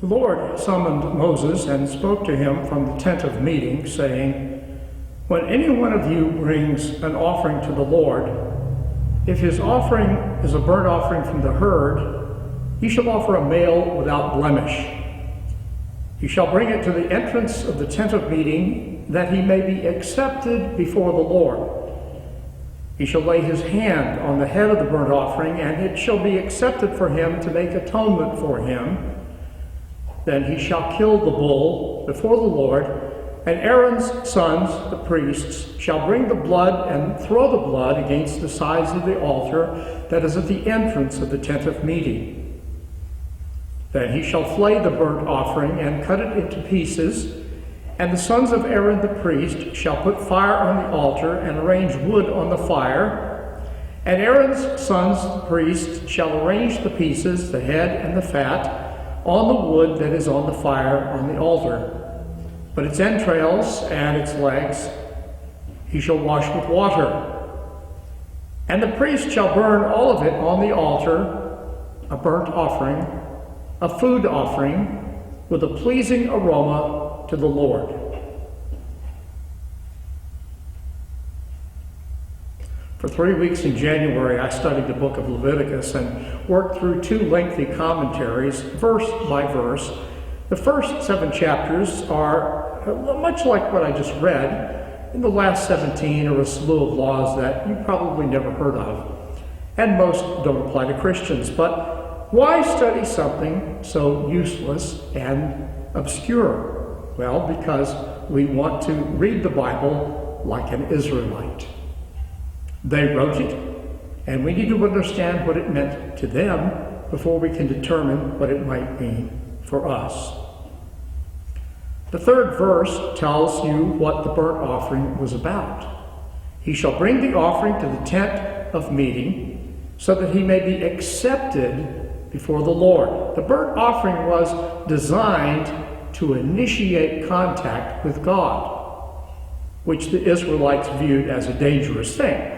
The Lord summoned Moses and spoke to him from the tent of meeting, saying, "When any one of you brings an offering to the Lord, if his offering is a burnt offering from the herd, he shall offer a male without blemish. He shall bring it to the entrance of the tent of meeting, that he may be accepted before the Lord. He shall lay his hand on the head of the burnt offering, and it shall be accepted for him to make atonement for him. Then he shall kill the bull before the Lord, and Aaron's sons, the priests, shall bring the blood and throw the blood against the sides of the altar that is at the entrance of the tent of meeting. Then he shall flay the burnt offering and cut it into pieces, and the sons of Aaron the priest shall put fire on the altar and arrange wood on the fire. And Aaron's sons, the priests, shall arrange the pieces, the head and the fat, on the wood that is on the fire on the altar. But its entrails and its legs he shall wash with water. And the priest shall burn all of it on the altar, a burnt offering, a food offering, with a pleasing aroma to the Lord." For 3 weeks in January, I studied the book of Leviticus and worked through 2 lengthy commentaries, verse by verse. The first 7 chapters are much like what I just read. In the last 17 are a slew of laws that you probably never heard of, and most don't apply to Christians. But why study something so useless and obscure? Well, because we want to read the Bible like an Israelite. They wrote it, and we need to understand what it meant to them before we can determine what it might mean for us. The 3rd verse tells you what the burnt offering was about. He shall bring the offering to the tent of meeting, so that he may be accepted before the Lord. The burnt offering was designed to initiate contact with God, which the Israelites viewed as a dangerous thing.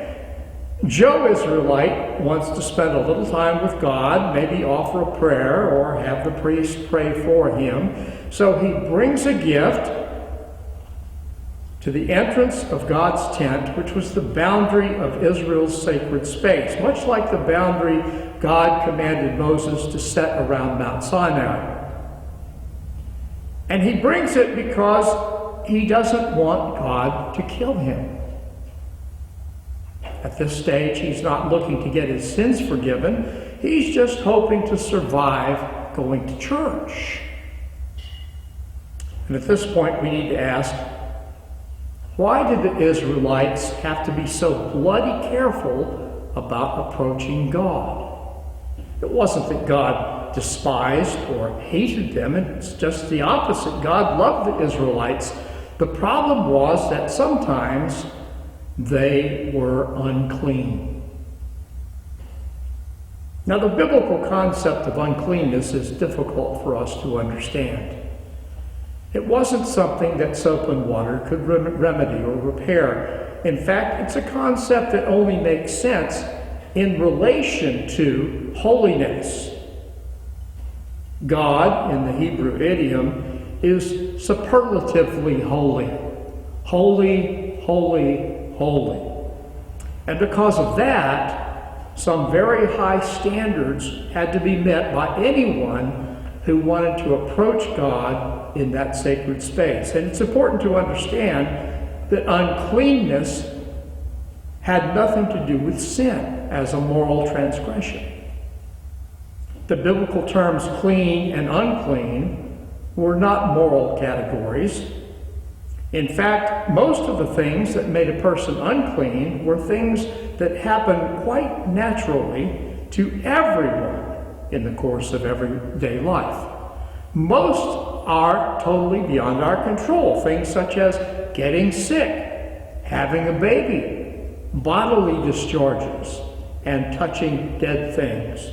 Joe Israelite wants to spend a little time with God, maybe offer a prayer or have the priest pray for him. So he brings a gift to the entrance of God's tent, which was the boundary of Israel's sacred space, much like the boundary God commanded Moses to set around Mount Sinai. And he brings it because he doesn't want God to kill him. At this stage, he's not looking to get his sins forgiven. He's just hoping to survive going to church. And at this point, we need to ask, why did the Israelites have to be so bloody careful about approaching God? It wasn't that God despised or hated them. It's just the opposite. God loved the Israelites. The problem was that sometimes they were unclean. Now, the biblical concept of uncleanness is difficult for us to understand. It wasn't something that soap and water could remedy or repair. In fact, it's a concept that only makes sense in relation to holiness. God, in the Hebrew idiom, is superlatively holy. Holy, holy, holy. And because of that, some very high standards had to be met by anyone who wanted to approach God in that sacred space. And it's important to understand that uncleanness had nothing to do with sin as a moral transgression. The biblical terms clean and unclean were not moral categories. In fact, most of the things that made a person unclean were things that happened quite naturally to everyone in the course of everyday life. Most are totally beyond our control. Things such as getting sick, having a baby, bodily discharges, and touching dead things.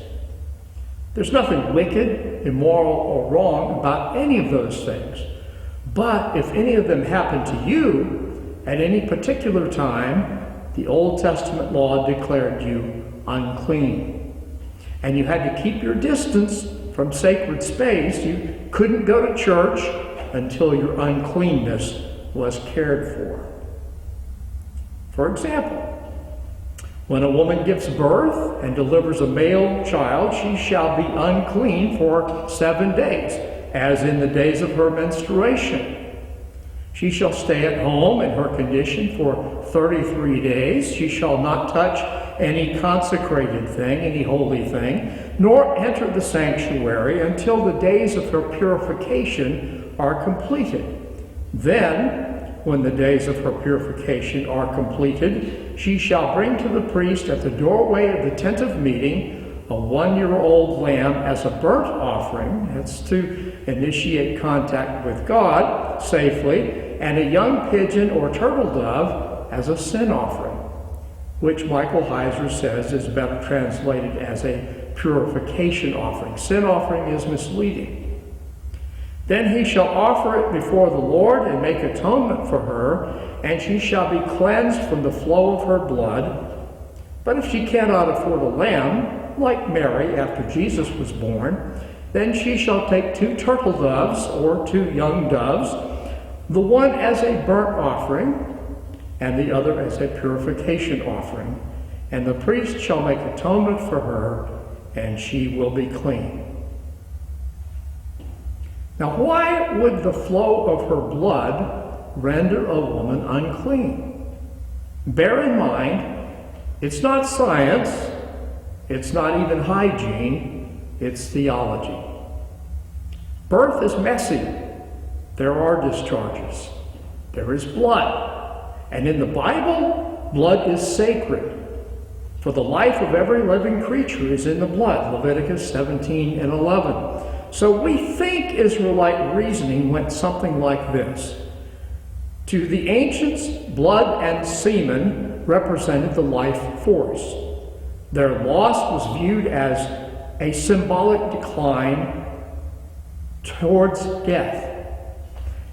There's nothing wicked, immoral, or wrong about any of those things. But if any of them happen to you at any particular time, the Old Testament law declared you unclean. And you had to keep your distance from sacred space, you couldn't go to church until your uncleanness was cared for. For example, when a woman gives birth and delivers a male child, she shall be unclean for 7 days, as in the days of her menstruation. She shall stay at home in her condition for 33 days. She shall not touch any consecrated thing, any holy thing, nor enter the sanctuary until the days of her purification are completed. Then, when the days of her purification are completed, she shall bring to the priest at the doorway of the tent of meeting a 1-year-old lamb as a burnt offering. That's to initiate contact with God safely, and a young pigeon or turtle dove as a sin offering, which Michael Heiser says is better translated as a purification offering. Sin offering is misleading. Then he shall offer it before the Lord and make atonement for her, and she shall be cleansed from the flow of her blood. But if she cannot afford a lamb, like Mary after Jesus was born, then she shall take 2 turtle doves or 2 young doves, the one as a burnt offering and the other as a purification offering, and the priest shall make atonement for her, and she will be clean. Now, why would the flow of her blood render a woman unclean? Bear in mind, it's not science, it's not even hygiene, it's theology. Birth is messy. There are discharges. There is blood. And in the Bible, blood is sacred. For the life of every living creature is in the blood, Leviticus 17 and 11. So we think Israelite reasoning went something like this. To the ancients, blood and semen represented the life force. Their loss was viewed as a symbolic decline towards death.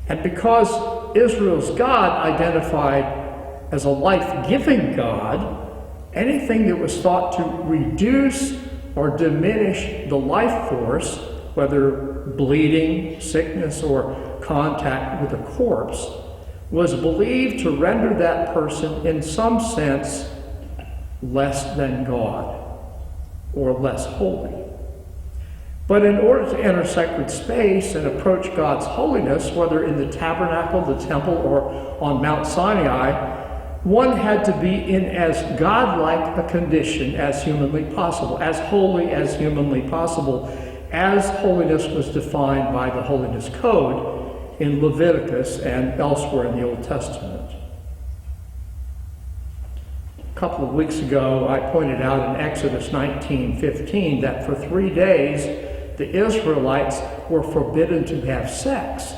And because Israel's God identified as a life-giving God, anything that was thought to reduce or diminish the life force, whether bleeding, sickness, or contact with a corpse, was believed to render that person in some sense less than God or less holy. But in order to enter sacred space and approach God's holiness, whether in the tabernacle, the temple, or on Mount Sinai, one had to be in as godlike a condition as humanly possible, as holy as humanly possible, as holiness was defined by the Holiness Code in Leviticus and elsewhere in the Old Testament. A couple of weeks ago, I pointed out in Exodus 19:15 that for 3 days, the Israelites were forbidden to have sex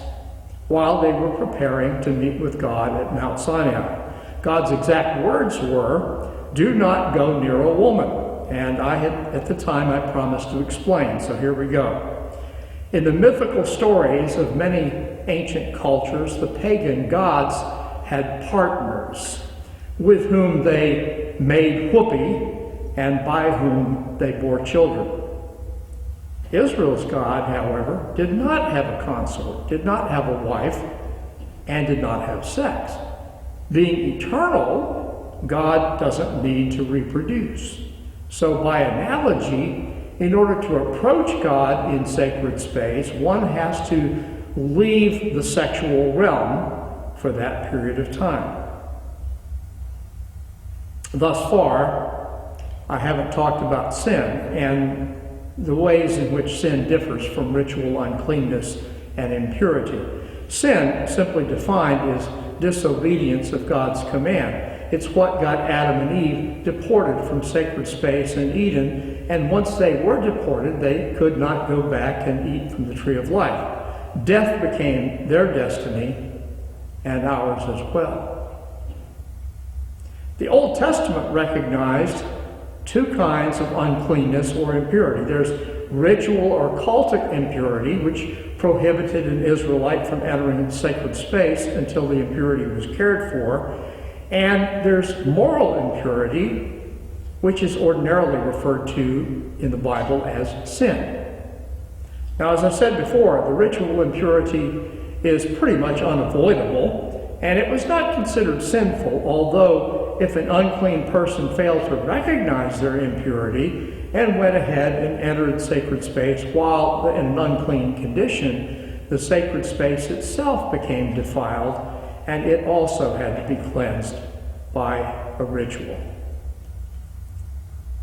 while they were preparing to meet with God at Mount Sinai. God's exact words were, "Do not go near a woman." And at the time, I promised to explain, so here we go. In the mythical stories of many ancient cultures, the pagan gods had partners with whom they made whoopee and by whom they bore children. Israel's God, however, did not have a consort, did not have a wife, and did not have sex. Being eternal, God doesn't need to reproduce. So by analogy, in order to approach God in sacred space, one has to leave the sexual realm for that period of time. Thus far, I haven't talked about sin and the ways in which sin differs from ritual uncleanness and impurity. Sin, simply defined, is disobedience of God's command. It's what got Adam and Eve deported from sacred space in Eden, and once they were deported, they could not go back and eat from the tree of life. Death became their destiny and ours as well. The Old Testament recognized 2 kinds of uncleanness or impurity. There's ritual or cultic impurity, which prohibited an Israelite from entering sacred space until the impurity was cared for. And there's moral impurity, which is ordinarily referred to in the Bible as sin. Now, as I said before, the ritual impurity is pretty much unavoidable, and it was not considered sinful, although if an unclean person failed to recognize their impurity and went ahead and entered sacred space while in an unclean condition, the sacred space itself became defiled, and it also had to be cleansed by a ritual.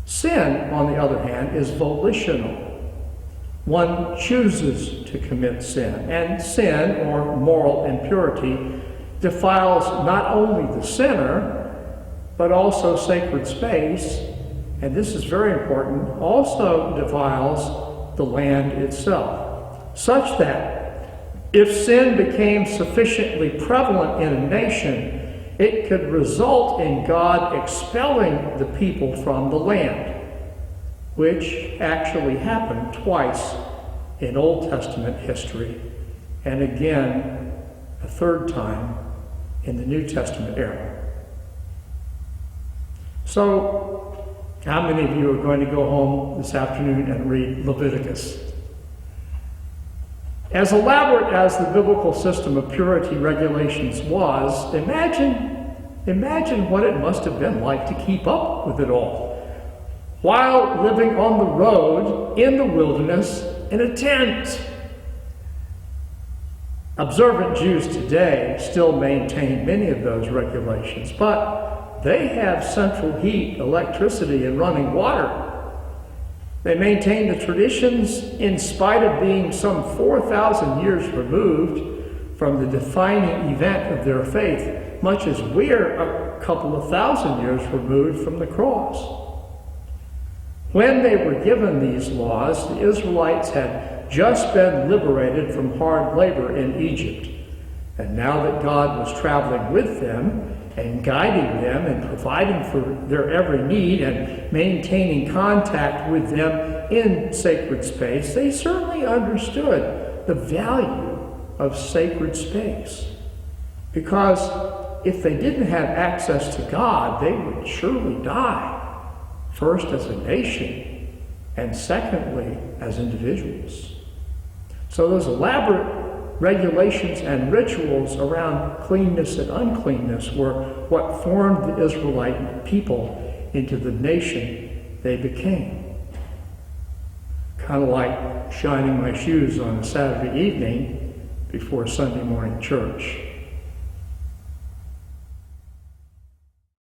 Sin, on the other hand, is volitional. One chooses to commit sin, and sin, or moral impurity, defiles not only the sinner, but also sacred space, and this is very important, also defiles the land itself, such that if sin became sufficiently prevalent in a nation, it could result in God expelling the people from the land, which actually happened twice in Old Testament history, and again a third time in the New Testament era. So, how many of you are going to go home this afternoon and read Leviticus? As elaborate as the biblical system of purity regulations was, imagine what it must have been like to keep up with it all, while living on the road, in the wilderness, in a tent. Observant Jews today still maintain many of those regulations, but they have central heat, electricity, and running water. They maintain the traditions in spite of being some 4,000 years removed from the defining event of their faith, much as we're a couple of thousand years removed from the cross. When they were given these laws, the Israelites had just been liberated from hard labor in Egypt. And now that God was traveling with them and guiding them and providing for their every need and maintaining contact with them in sacred space, they certainly understood the value of sacred space. Because if they didn't have access to God, they would surely die. First as a nation, and secondly as individuals. So those elaborate regulations and rituals around cleanness and uncleanness were what formed the Israelite people into the nation they became. Kind of like shining my shoes on a Saturday evening before Sunday morning church.